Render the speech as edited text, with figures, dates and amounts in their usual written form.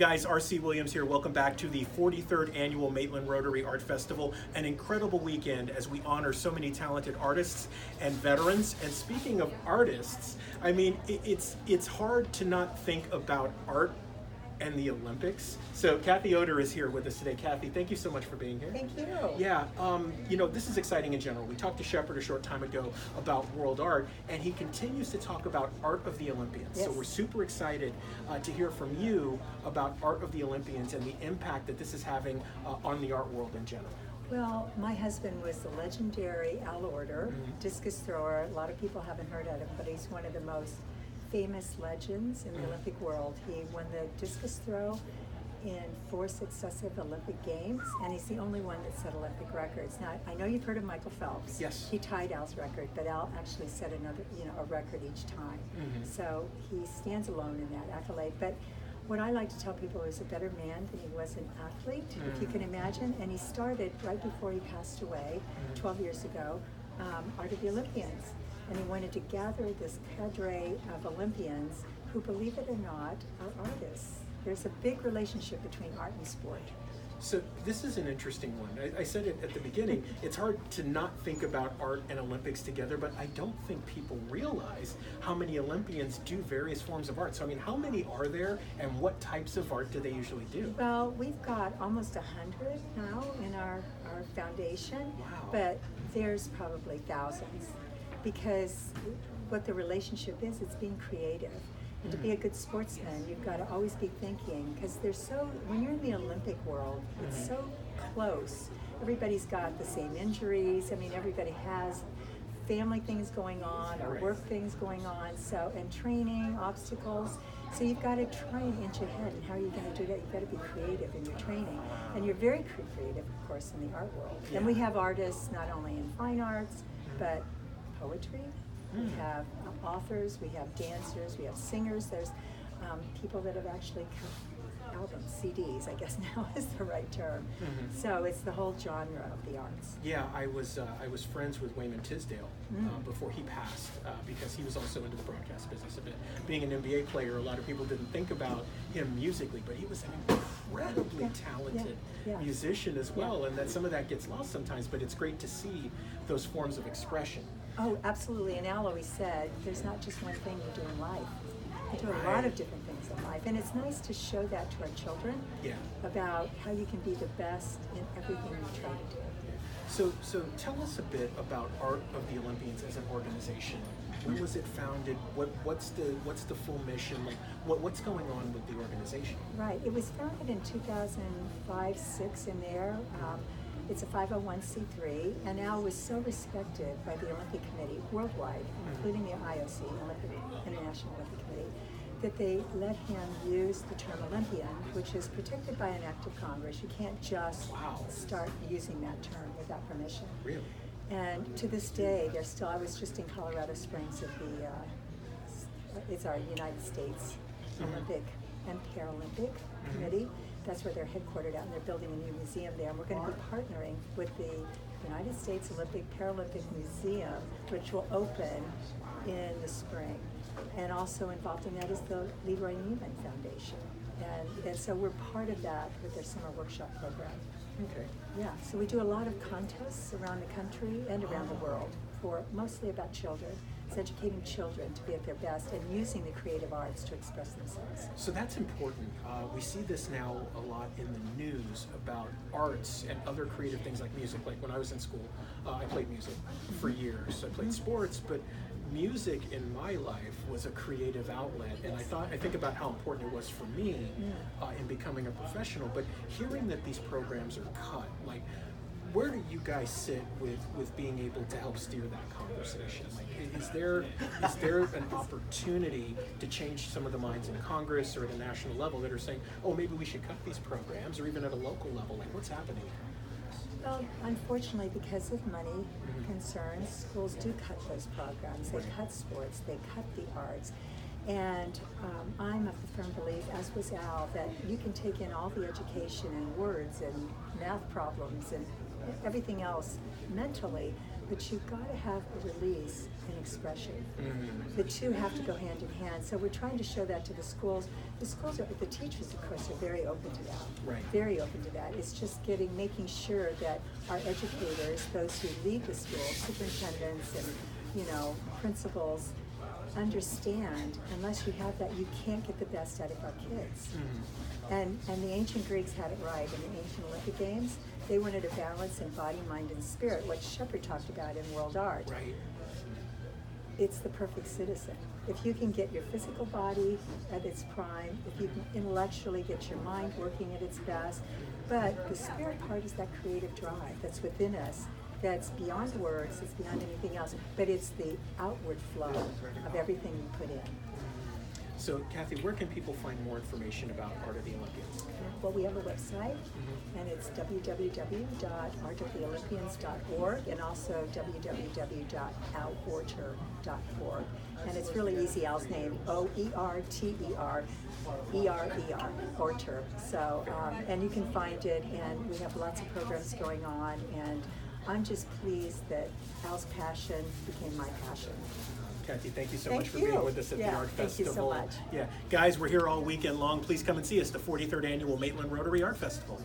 guys, R.C. Williams here. Welcome back to the 43rd Annual Maitland Rotary Art Festival. An incredible weekend as we honor so many talented artists and veterans. And speaking of artists, I mean, it's hard to not think about art and the Olympics. So Cathy Oerter is here with us today. Cathy, thank you so much for being here. Thank you. Yeah, you know, this is exciting in general. We talked to Shepard a short time ago about world art, and he continues to talk about art of the Olympians. Yes. So we're super excited to hear from you about art of the Olympians and the impact that this is having on the art world in general. Well, my husband was the legendary Al Oerter, discus thrower. A lot of people haven't heard of him, but he's one of the most famous legends in the Olympic world. He won the discus throw in 4 successive Olympic Games, and he's the only one that set Olympic records. Now, I know you've heard of Michael Phelps. Yes. He tied Al's record, but Al actually set another, a record each time. So he stands alone in that accolade. But what I like to tell people, he was a better man than he was an athlete, if you can imagine. And he started right before he passed away, 12 years ago, Art of the Olympians. And he wanted to gather this cadre of Olympians who, believe it or not, are artists. There's a big relationship between art and sport. So this is an interesting one. I said it at the beginning, it's hard to not think about art and Olympics together, but I don't think people realize how many Olympians do various forms of art. So I mean, how many are there, and what types of art do they usually do? Well, we've got almost 100 now in our foundation, Wow. but there's probably thousands, because what the relationship is, it's being creative. And to be a good sportsman, you've got to always be thinking, because when you're in the Olympic world, it's so close. Everybody's got the same injuries. I mean, everybody has family things going on or work things going on, and training, obstacles. So you've got to try and inch ahead. And how are you going to do that? You've got to be creative in your training. And you're very creative, of course, in the art world. And we have artists not only in fine arts, but poetry. We have authors, we have dancers, we have singers. There's people that have actually cut albums, CDs, I guess now is the right term. So it's the whole genre of the arts. Yeah, I was friends with Wayman Tisdale before he passed, because he was also into the broadcast business a bit. Being an NBA player, a lot of people didn't think about him musically, but he was an incredibly talented musician as well, and that some of that gets lost sometimes, but it's great to see those forms of expression. Oh, absolutely. And Al always said, there's not just one thing you do in life. You do a lot of different things in life. And it's nice to show that to our children about how you can be the best in everything you try to do. So tell us a bit about Art of the Olympians as an organization. When was it founded? What's the full mission? Like what's going on with the organization? Right. It was founded in 2005-06 in there. It's a 501c3, and Al was so respected by the Olympic Committee worldwide, including the IOC, International Olympic Committee, that they let him use the term Olympian, which is protected by an act of Congress. You can't just start using that term without permission. Really? And to this day, I was just in Colorado Springs at it's our United States Olympic and Paralympic Committee. That's where they're headquartered at, and they're building a new museum there. And we're going to be partnering with the United States Olympic Paralympic Museum, which will open in the spring. And also involved in that is the Leroy Neiman Foundation. And so we're part of that with their summer workshop program. Okay. Yeah, so we do a lot of contests around the country and around the world, mostly about children. It's educating children to be at their best and using the creative arts to express themselves. So that's important. We see this now a lot in the news about arts and other creative things like music. Like when I was in school, I played music for years. I played sports, but music in my life was a creative outlet, and I think about how important it was for me in becoming a professional. But hearing that these programs are cut, like, where do you guys sit with being able to help steer that conversation? Like, is there an opportunity to change some of the minds in Congress or at a national level that are saying, oh, maybe we should cut these programs, or even at a local level? Like, what's happening? Well, unfortunately, because of money concerns, schools do cut those programs. They cut sports, they cut the arts. And I'm of the firm belief, as was Al, that you can take in all the education and words and math problems and everything else mentally, but you've got to have a release and expression. The two have to go hand in hand. So we're trying to show that to the schools. The schools, the teachers, of course, are very open to that. Right. Very open to that. It's just making sure that our educators, those who lead the schools, superintendents and principals, understand unless you have that, you can't get the best out of our kids. And the ancient Greeks had it right. In the ancient Olympic Games, they wanted a balance in body, mind, and spirit, what Shepard talked about in world art. Right. It's the perfect citizen. If you can get your physical body at its prime, if you can intellectually get your mind working at its best, but the spirit part is that creative drive that's within us, that's beyond words, it's beyond anything else, but it's the outward flow of everything you put in. So, Cathy, where can people find more information about Art of the Olympians? Well, we have a website, and it's www.artoftheolympians.org and also www.aloerter.org. And it's really easy. Al's name, Oerter, Oerter. So, and you can find it, and we have lots of programs going on, and I'm just pleased that Al's passion became my passion. Cathy, thank you so Thank much for you. being with us at the Art Thank Festival. you so much. Yeah, guys, we're here all weekend long. Please come and see us, the 43rd Annual Maitland Rotary Art Festival.